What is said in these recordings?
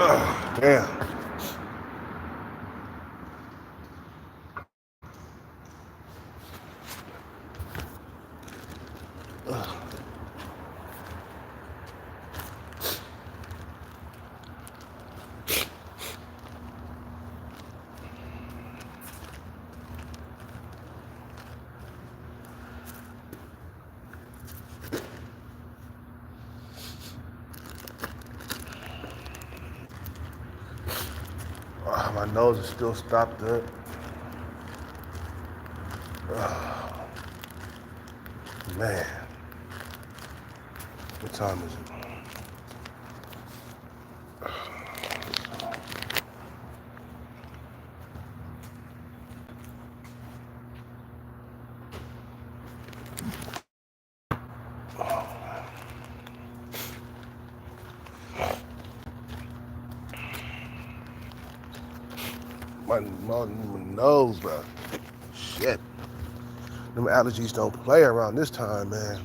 Damn. My nose is still stopped up. Man, what time is it? My nose, bro. Shit. Them allergies don't play around this time, man.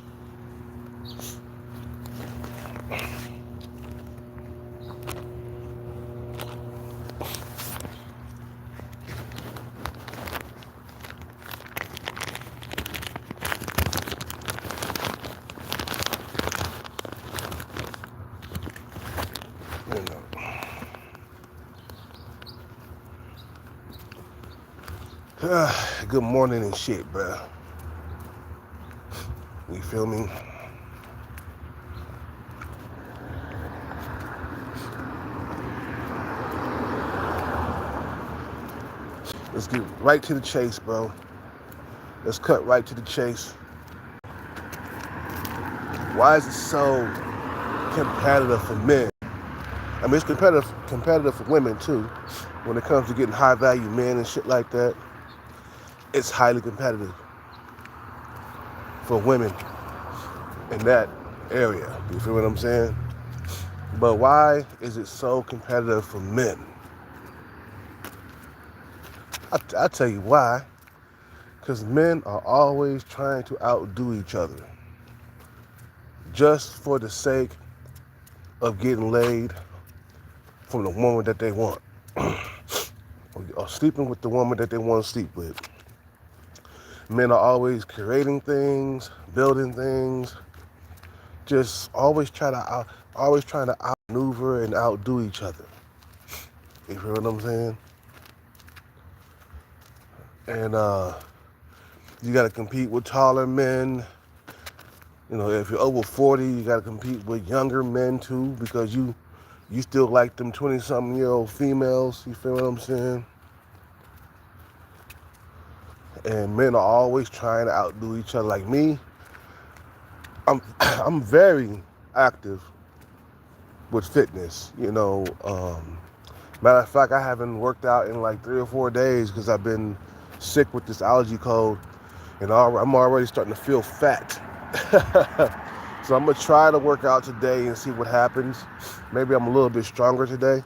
You know. Good morning and shit, bro. You feel me? Let's get right to the chase, bro. Let's cut right to the chase. Why is it so competitive for men? I mean, it's competitive for women too. When it comes to getting high value men and shit like that, it's highly competitive for women in that area. You feel what I'm saying? But why is it so competitive for men? I tell you why. Because men are always trying to outdo each other. Just for the sake of getting laid from the woman that they want. Or sleeping with the woman that they want to sleep with. Men are always creating things, building things, just always trying to outmaneuver and outdo each other. You feel what I'm saying? And you got to compete with taller men. You know, if you're over 40, you got to compete with younger men too, because you still like them 20-something-year-old females. You feel what I'm saying? And men are always trying to outdo each other. Like me, I'm very active with fitness. You know, matter of fact, I haven't worked out in like 3 or 4 days because I've been sick with this allergy cold, and I'm already starting to feel fat. So I'm gonna try to work out today and see what happens. Maybe I'm a little bit stronger today.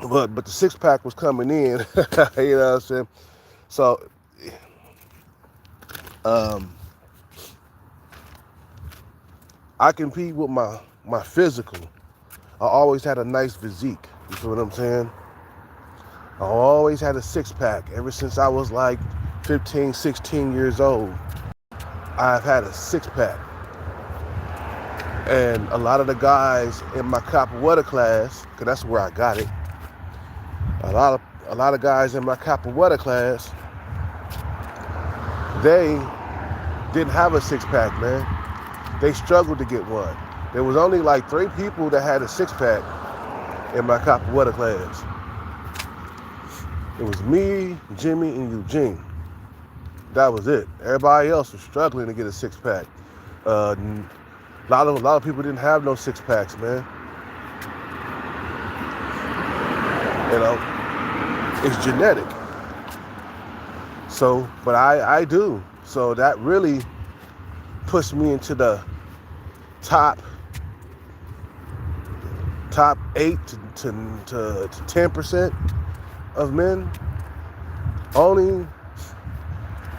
But the six pack was coming in. You know what I'm saying? So I compete with my physical. I always had a nice physique. You feel what I'm saying? I always had a six pack ever since I was like 15, 16 years old. I've had a six pack. And a lot of the guys in my Capoeira class, because that's where I got it, a lot of guys in my Capoeira class, they didn't have a six pack, man. They struggled to get one. There was only like 3 people that had a six pack in my Capoeira class. It was me, Jimmy, and Eugene. That was it. Everybody else was struggling to get a six pack. A lot of people didn't have no six packs, man. You know, it's genetic. So, but I do. So that really pushed me into the top 8 to 10% of men. Only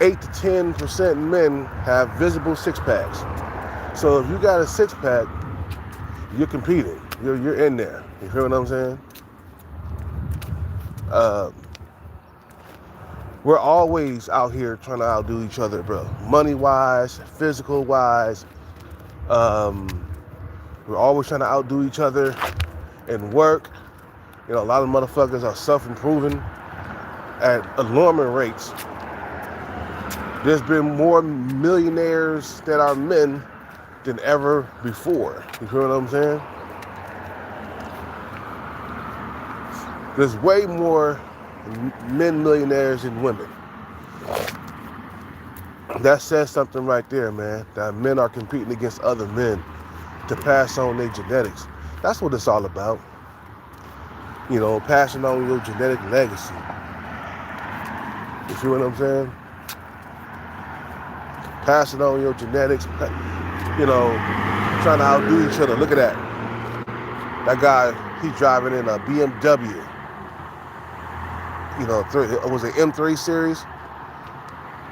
8 to 10% men have visible six packs. So if you got a six pack, you're competing. You're in there. You feel what I'm saying? Uh, we're always out here trying to outdo each other, bro. Money-wise, physical-wise. We're always trying to outdo each other in work. You know, a lot of motherfuckers are self-improving at alarming rates. There's been more millionaires that are men than ever before. You feel what I'm saying? There's way more men millionaires than women. That says something right there, man. That men are competing against other men to pass on their genetics. That's what it's all about. You know, passing on your genetic legacy. You see what I'm saying? Passing on your genetics, you know, trying to outdo each other. Look at that. That guy, he's driving in a BMW. You know, it was an M3 series.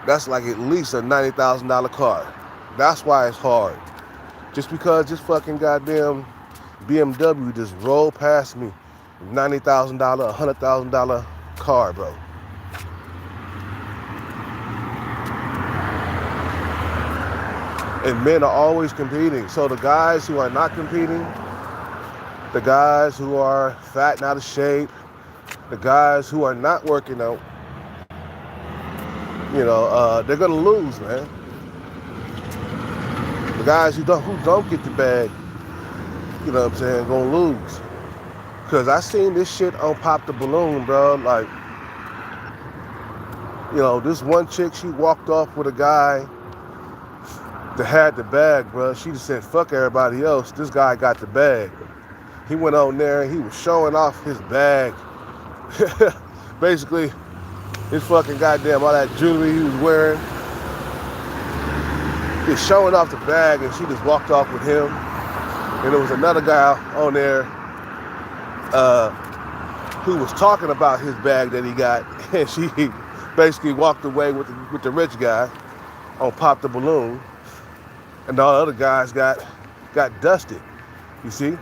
That's like at least a $90,000 car. That's why it's hard. Just because this fucking goddamn BMW just rolled past me. $90,000, $100,000 car, bro. And men are always competing. So the guys who are not competing, the guys who are fat and out of shape, the guys who are not working out, you know, they're gonna lose, man. The guys who don't get the bag, you know what I'm saying, gonna lose. Cause I seen this shit on Pop the Balloon, bro. Like, you know, this one chick, she walked off with a guy that had the bag, bro. She just said, fuck everybody else. This guy got the bag. He went on there, he was showing off his bag. Basically, his fucking goddamn, all that jewelry he was wearing. He's showing off the bag, and she just walked off with him. And there was another guy on there who was talking about his bag that he got, and she basically walked away with the rich guy on Pop the Balloon, and all the other guys got dusted. You see?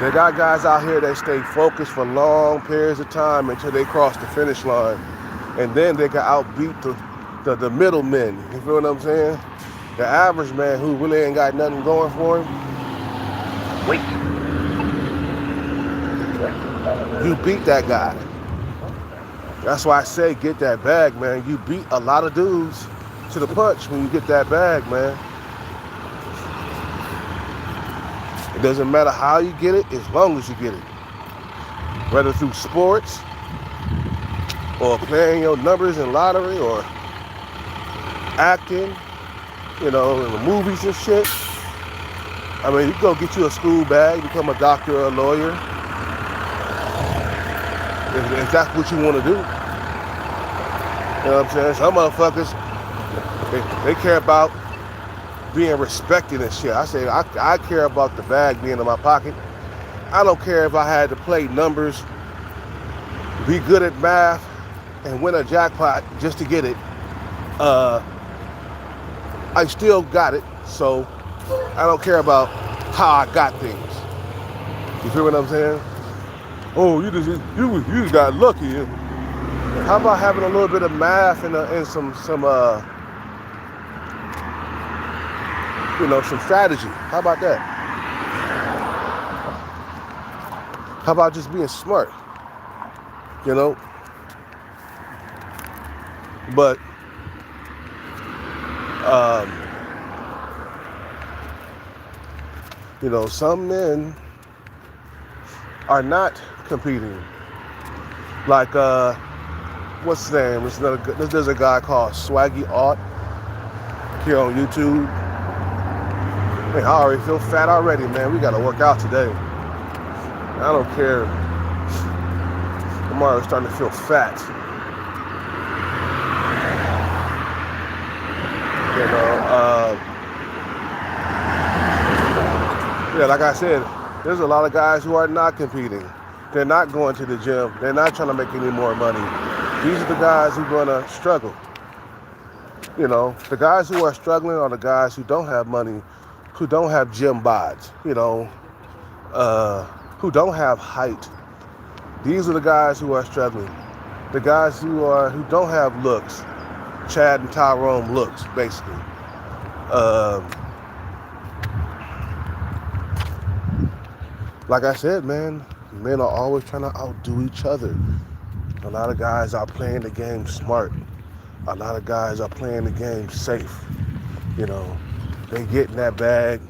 They got guys out here that stay focused for long periods of time until they cross the finish line, and then they can outbeat the middlemen. You feel what I'm saying? The average man who really ain't got nothing going for him, you beat that guy. That's why I say get that bag, man. You beat a lot of dudes to the punch when you get that bag, man. It doesn't matter how you get it, as long as you get it. Whether through sports, or playing your numbers in lottery, or acting, you know, in the movies and shit. I mean, you go get you a school bag, become a doctor or a lawyer, if that's what you want to do. You know what I'm saying? Some motherfuckers, they care about being respected and shit. I say, I care about the bag being in my pocket. I don't care if I had to play numbers, be good at math, and win a jackpot just to get it. I still got it, so I don't care about how I got things. You feel what I'm saying? Oh, you just got lucky. How about having a little bit of math and some you know, some strategy? How about that? How about just being smart? You know? But you know, some men are not competing. Like, what's his name? There's a guy called Swaggy Art here on YouTube. Man, I already feel fat already, man. We gotta work out today. I don't care. I'm already starting to feel fat. You know, yeah, like I said, there's a lot of guys who are not competing. They're not going to the gym. They're not trying to make any more money. These are the guys who are gonna struggle. You know, the guys who are struggling are the guys who don't have money, who don't have gym bods, who don't have height. These are the guys who are struggling. The guys who don't have looks, Chad and Tyrone looks, basically. Like I said, man, men are always trying to outdo each other. A lot of guys are playing the game smart. A lot of guys are playing the game safe. They get in that bag.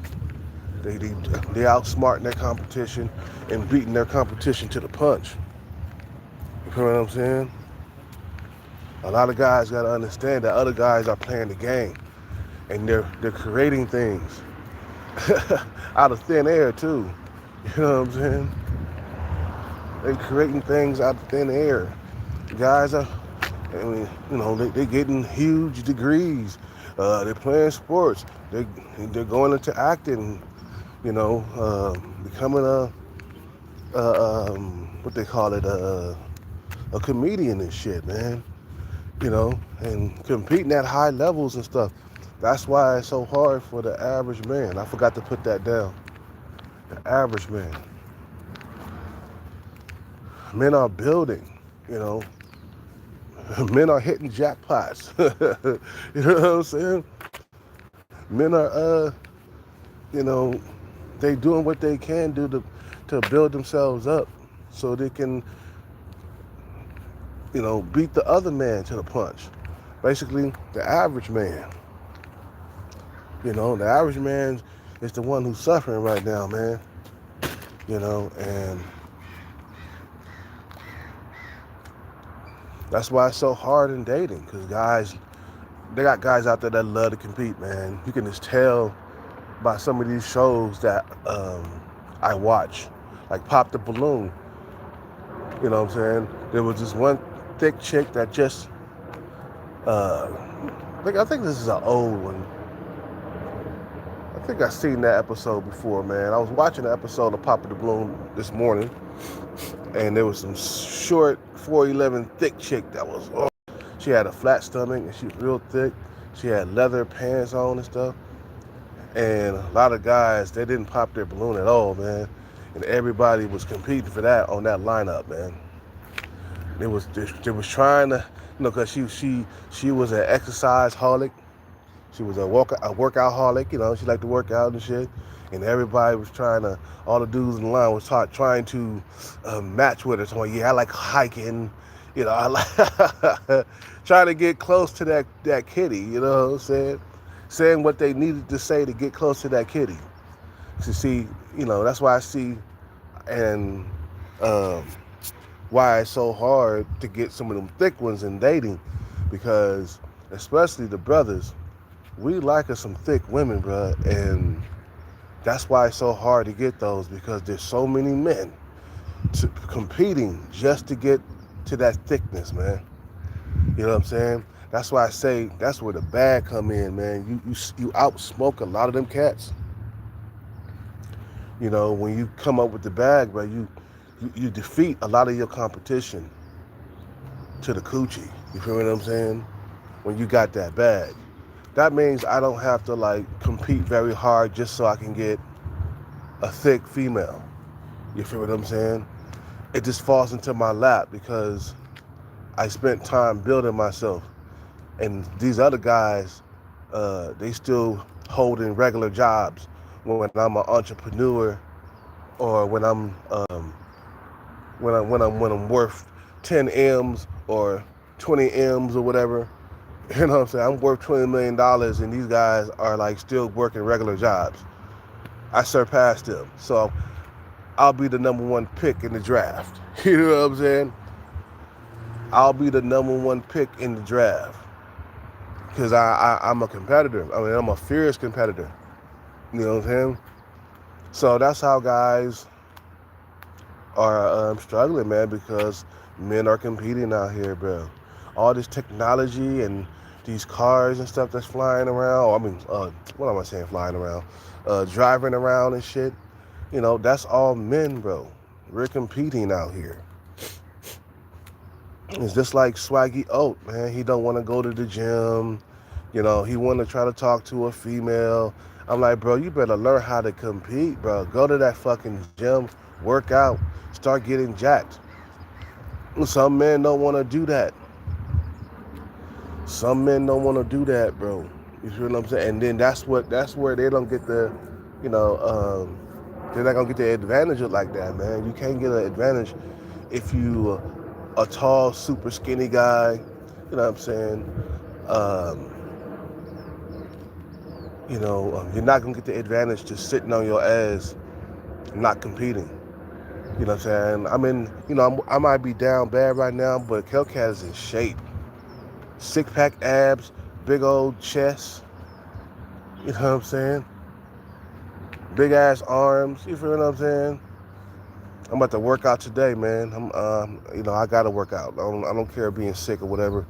They outsmarting their competition and beating their competition to the punch. You know what I'm saying? A lot of guys got to understand that other guys are playing the game, and they're creating things out of thin air too. You know what I'm saying? They're creating things out of thin air. Guys are, they're getting huge degrees. They're playing sports. They're going into acting. Becoming what they call it, a comedian and shit, man. And competing at high levels and stuff. That's why it's so hard for the average man. I forgot to put that down. The average man. Men are building, Men are hitting jackpots. You know what I'm saying? Men are, they doing what they can do to build themselves up so they can, beat the other man to the punch. Basically, the average man. The average man is the one who's suffering right now, man. And that's why it's so hard in dating, because they got guys out there that love to compete, man. You can just tell by some of these shows that I watch, like Pop the Balloon. You know what I'm saying? There was this one thick chick that just, I think this is an old one. I think I've seen that episode before, man. I was watching the episode of Pop the Balloon this morning, and there was some short 4'11" thick chick that was, she had a flat stomach and she was real thick. She had leather pants on and stuff. And a lot of guys, they didn't pop their balloon at all, man. And everybody was competing for that on that lineup, man. They was trying to, because she was an exercise holic. She was a workout holic, she liked to work out and shit. And everybody was all the dudes in the line was trying to match with her. So, I like hiking, I like trying to get close to that kitty, you know what I'm saying? Saying what they needed to say to get close to that kitty. To see, that's why I see, and why it's so hard to get some of them thick ones in dating, because especially the brothers, we like us some thick women, bro, and that's why it's so hard to get those, because there's so many men competing just to get to that thickness, man. You know what I'm saying? That's why I say that's where the bag come in, man. You outsmoke a lot of them cats. When you come up with the bag, bro, you defeat a lot of your competition to the coochie. You feel what I'm saying? When you got that bag. That means I don't have to compete very hard just so I can get a thick female. You feel what I'm saying? It just falls into my lap because I spent time building myself. And these other guys, they still holding regular jobs when I'm an entrepreneur, or when I'm worth 10 M's or 20 M's or whatever. You know what I'm saying? I'm worth $20 million and these guys are still working regular jobs. I surpassed them. So I'll be the number one pick in the draft. You know what I'm saying? I'll be the number one pick in the draft. Because I'm a competitor. I'm a fierce competitor. You know what I'm saying? So that's how guys are struggling, man, because men are competing out here, bro. All this technology and these cars and stuff that's flying around. What am I saying flying around? Driving around and shit. That's all men, bro. We're competing out here. It's just like Swaggy Oat, man. He don't want to go to the gym. He want to try to talk to a female. I'm like, bro, you better learn how to compete, bro. Go to that fucking gym, work out, start getting jacked. Some men don't want to do that. Some men don't want to do that, bro. You feel what I'm saying? And then that's where they don't get the, you know, they're not gonna get the advantage of like that, man. You can't get an advantage if you a tall, super skinny guy. You know what I'm saying? Um, you're not gonna get the advantage just sitting on your ass, not competing. You know what I'm saying? I mean, I might be down bad right now, but Hellcat is in shape. Six pack abs, big old chest. You know what I'm saying? Big ass arms. You feel what I'm saying? I'm about to work out today, man. I gotta work out. I don't care being sick or whatever.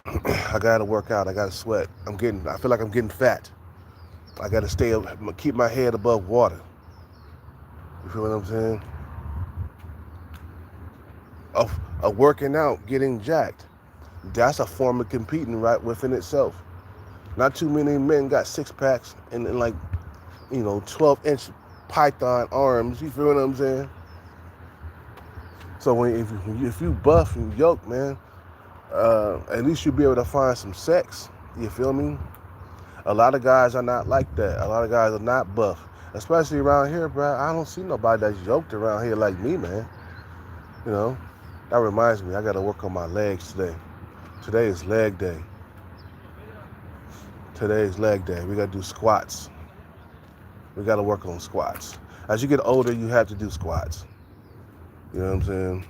I gotta work out. I gotta sweat. I feel like I'm getting fat. I gotta keep my head above water. You feel what I'm saying? Of working out, getting jacked. That's a form of competing right within itself. Not too many men got six packs and like, 12-inch python arms. You feel what I'm saying? So if you buff and yoked, man, at least you'll be able to find some sex. You feel me? A lot of guys are not like that. A lot of guys are not buff, especially around here, bro. I don't see nobody that's yoked around here like me, man. You know, that reminds me, I got to work on my legs today. Today is leg day. Today's leg day. We got to do squats. We got to work on squats. As you get older, you have to do squats. You know what I'm saying?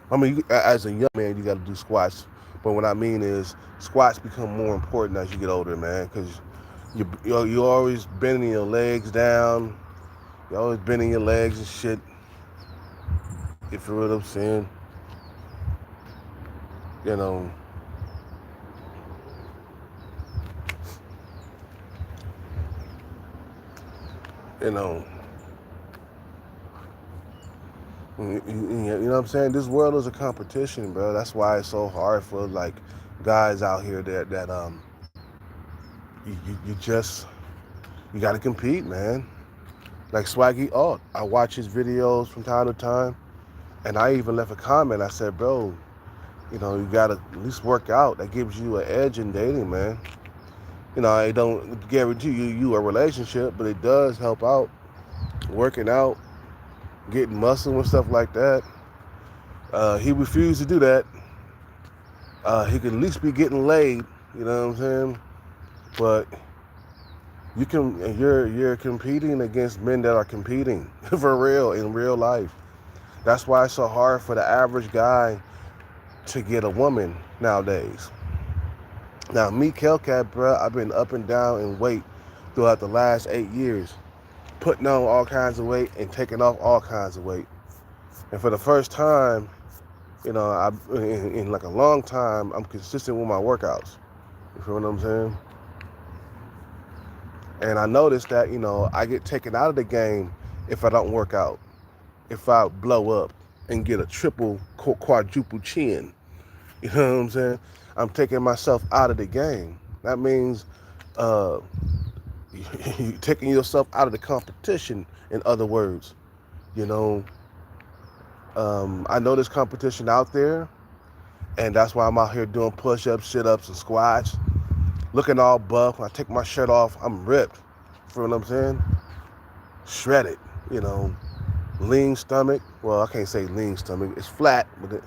I mean, as a young man, you got to do squats. But what I mean is, squats become more important as you get older, man, because you're always bending your legs down. You're always bending your legs and shit. You feel what I'm saying? You know. You know. You know what I'm saying? This world is a competition, bro. That's why it's so hard for like guys out here that you got to compete, man. Like Swaggy Alt, I watch his videos from time to time, and I even left a comment. I said, bro, you got to at least work out. That gives you an edge in dating, man. I don't guarantee you a relationship, but it does help out. Working out, getting muscle and stuff like that. He refused to do that. He could at least be getting laid, you know what I'm saying? But you're competing against men that are competing for real in real life. That's why it's so hard for the average guy to get a woman nowadays. Now, me, Hellcat, bro, I've been up and down in weight throughout the last 8 years, putting on all kinds of weight and taking off all kinds of weight. And for the first time, in like a long time, I'm consistent with my workouts. You feel what I'm saying? And I noticed that, I get taken out of the game if I don't work out. If I blow up and get a triple, quadruple chin. You know what I'm saying? I'm taking myself out of the game. That means you're taking yourself out of the competition, in other words. I know there's competition out there, and that's why I'm out here doing push-ups, sit-ups, and squats, looking all buff. When I take my shirt off, I'm ripped. Feel what I'm saying? Shredded, lean stomach. Well, I can't say lean stomach. It's flat, but it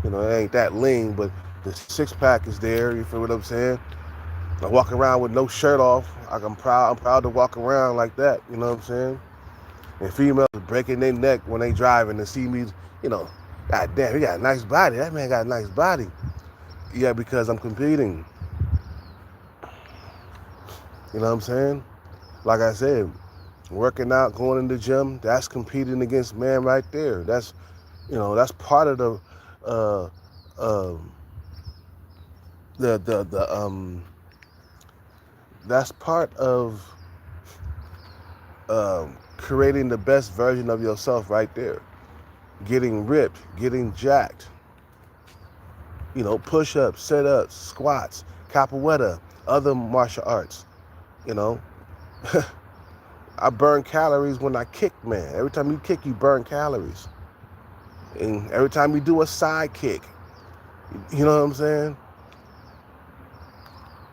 ain't that lean, but the six-pack is there. You feel what I'm saying? I walk around with no shirt off. I'm proud to walk around like that. You know what I'm saying? And females breaking their neck when they driving to see me, God damn, he got a nice body. That man got a nice body. Yeah, because I'm competing. You know what I'm saying? Like I said, working out, going in the gym, that's competing against man right there. That's part of that's part of creating the best version of yourself right there. Getting ripped, getting jacked. Push-ups, sit-ups, squats, capoeira, other martial arts. You know, I burn calories when I kick, man. Every time you kick, you burn calories. And every time you do a side kick, you know what I'm saying?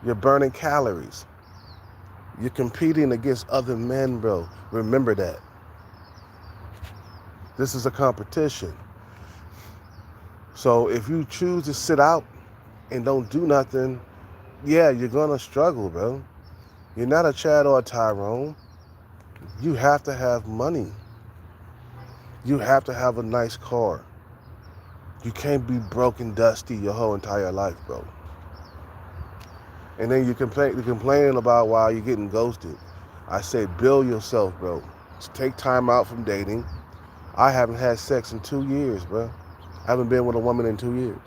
You're burning calories. You're competing against other men, bro. Remember that. This is a competition. So if you choose to sit out and don't do nothing, yeah, you're gonna struggle, bro. You're not a Chad or a Tyrone. You have to have money. You have to have a nice car. You can't be broke and dusty your whole entire life, bro. And then you're complaining about why you're getting ghosted. I said, build yourself, bro. Just take time out from dating. I haven't had sex in 2 years, bro. I haven't been with a woman in 2 years.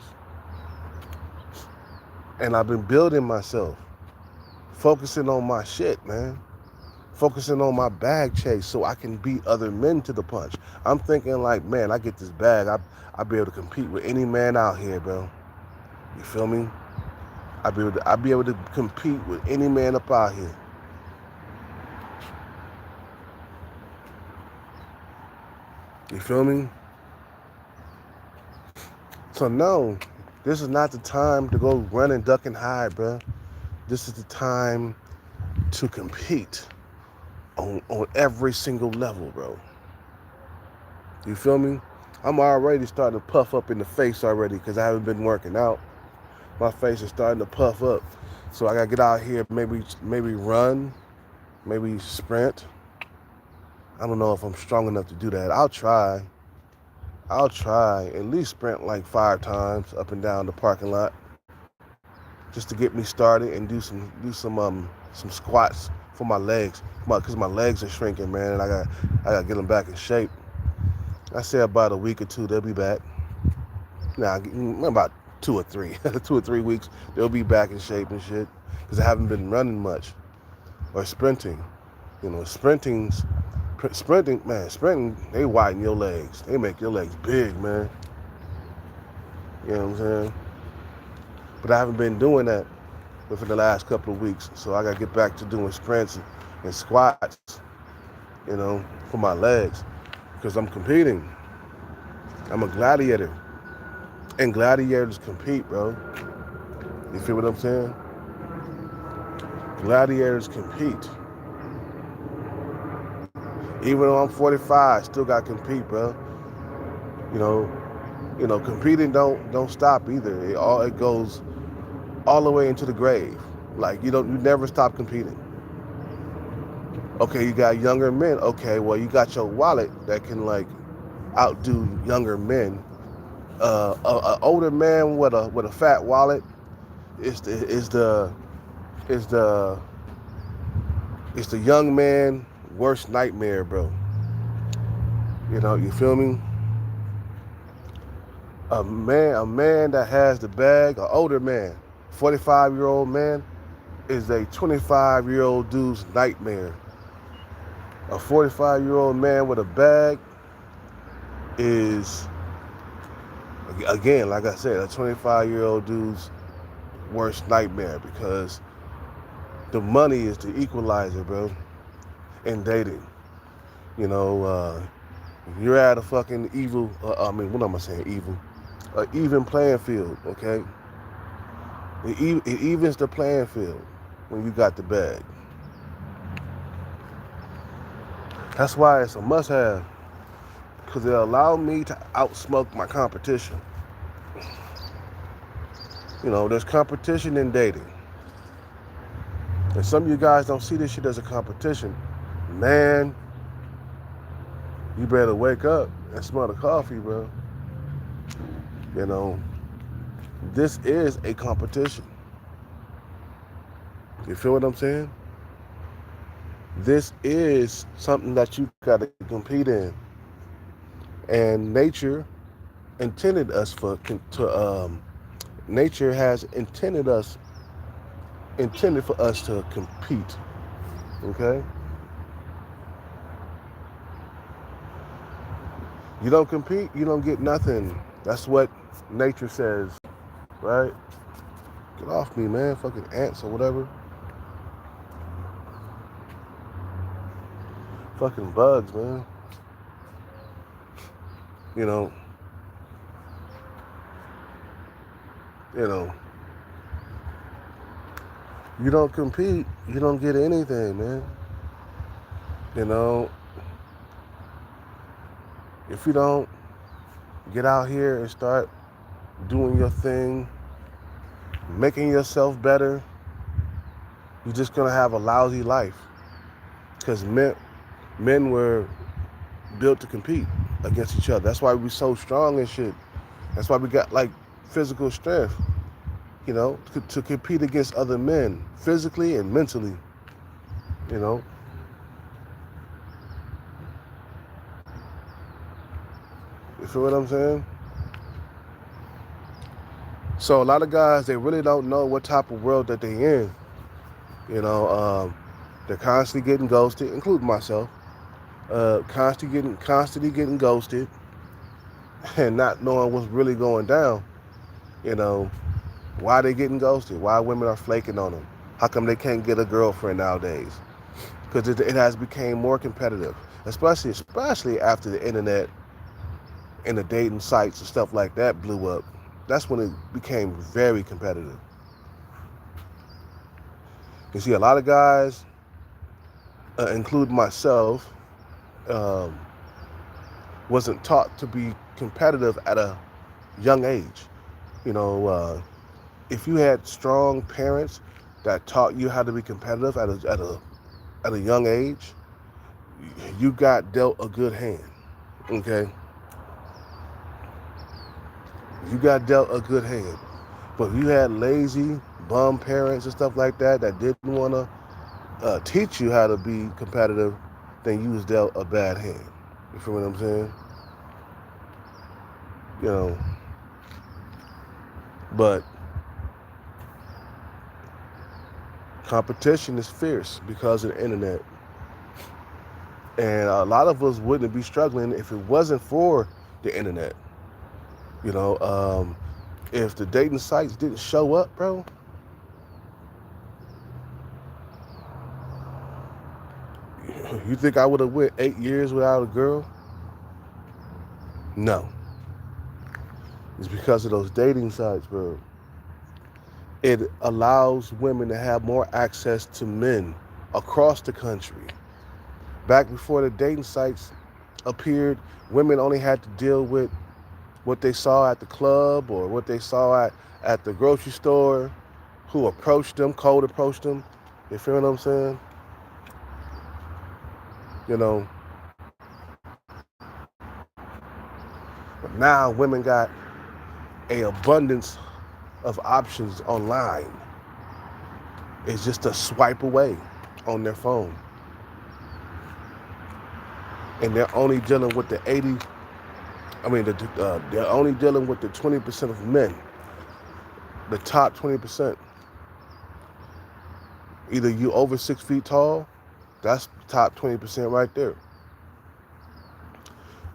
And I've been building myself, focusing on my shit, man. Focusing on my bag chase so I can beat other men to the punch. I'm thinking like, man, I get this bag, I'll be able to compete with any man out here, bro. You feel me? I'll be able to compete with any man up out here. You feel me? So no, this is not the time to go run and duck and hide, bro. This is the time to compete on every single level, bro. You feel me? I'm already starting to puff up in the face already because I haven't been working out. My face is starting to puff up. So I gotta get out here, maybe run, maybe sprint. I don't know if I'm strong enough to do that. I'll try at least sprint like 5 times up and down the parking lot just to get me started and do some squats for my legs, because my legs are shrinking, man, and I got to get them back in shape. I say about a week or two they'll be back. Nah, about 2 or 3 weeks they'll be back in shape and shit, because I haven't been running much or sprinting. You know, sprinting, man, they widen your legs. They make your legs big, man. You know what I'm saying? But I haven't been doing that within the last couple of weeks. So I got to get back to doing sprints and squats, you know, for my legs, because I'm competing. I'm a gladiator. And gladiators compete, bro. You feel what I'm saying? Gladiators compete. Even though I'm 45, still got to compete, bro. You know, competing don't stop either. It goes all the way into the grave. Like you never stop competing. Okay, you got younger men. Okay, well you got your wallet that can like outdo younger men. A older man with a fat wallet is the young man worst nightmare, bro. You know, you feel me? A man that has the bag, an older man, 45-year-old man, is a 25-year-old dude's nightmare. A 45-year-old man with a bag is, again, like I said, a 25-year-old dude's worst nightmare, because the money is the equalizer, bro, in dating. You know, you're at a fucking evil, what am I saying, evil? An even playing field, okay? It evens the playing field when you got the bag. That's why it's a must-have, because it'll allow me to outsmoke my competition. You know, there's competition in dating. And some of you guys don't see this shit as a competition. Man, you better wake up and smell the coffee, bro. You know, this is a competition. You feel what I'm saying? This is something that you got to compete in. And nature intended us nature has intended for us to compete. Okay? You don't compete, you don't get nothing. That's what nature says, right? Get off me, man. Fucking ants or whatever. Fucking bugs, man. You know, you know, you don't compete, you don't get anything, man. You know, if you don't get out here and start doing your thing, making yourself better, you're just gonna have a lousy life. Because men were built to compete against each other. That's why we so strong and shit. That's why we got like physical strength, you know, to compete against other men, physically and mentally, you know. You feel what I'm saying? So a lot of guys, they really don't know what type of world that they in. You know, they're constantly getting ghosted, including myself. Constantly getting ghosted, and not knowing what's really going down. You know, why they getting ghosted? Why women are flaking on them? How come they can't get a girlfriend nowadays? Because it has become more competitive, especially after the internet and the dating sites and stuff like that blew up. That's when it became very competitive. You see, a lot of guys, including myself, um, wasn't taught to be competitive at a young age. You know, if you had strong parents that taught you how to be competitive at a young age, you got dealt a good hand. Okay, you got dealt a good hand. But if you had lazy bum parents and stuff like that that didn't want to teach you how to be competitive, then you was dealt a bad hand. You feel what I'm saying? You know, but competition is fierce because of the internet. And a lot of us wouldn't be struggling if it wasn't for the internet. You know, if the dating sites didn't show up, bro, you think I would have went 8 years without a girl? No. It's because of those dating sites, bro. It allows women to have more access to men across the country. Back before the dating sites appeared, women only had to deal with what they saw at the club or what they saw at the grocery store, who approached them, cold approached them. You feel what I'm saying? You know, but now women got a abundance of options online. It's just a swipe away on their phone. And they're only dealing with they're only dealing with the 20% of men, the top 20%. Either you over 6 feet tall, that's top 20% right there.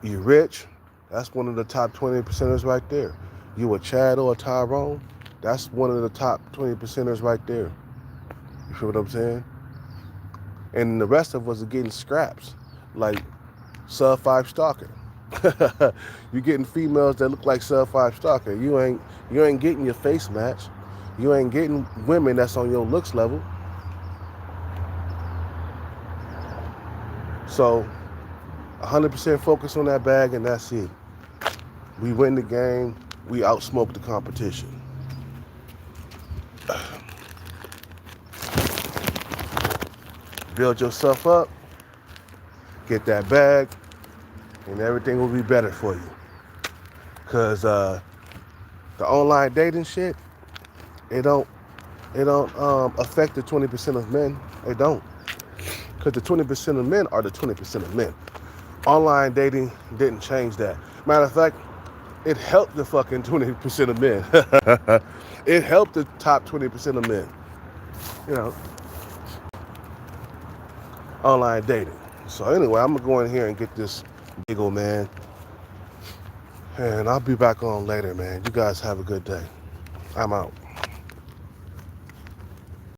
You rich, that's one of the top 20%ers right there. You a Chad or a Tyrone, that's one of the top 20%ers right there. You feel what I'm saying? And the rest of us are getting scraps, like sub 5 stalker. You're getting females that look like sub 5 stalker. You ain't getting your face match. You ain't getting women that's on your looks level. So 100% focus on that bag and that's it. We win the game, we outsmoke the competition. Build yourself up, get that bag, and everything will be better for you. Cause the online dating shit, it don't affect the 20% of men. It don't. Cause the 20% of men are the 20% of men. Online dating didn't change that. Matter of fact, it helped the fucking 20% of men. It helped the top 20% of men. You know, online dating. So anyway, I'm gonna go in here and get this bagel, man. And I'll be back on later, man. You guys have a good day. I'm out.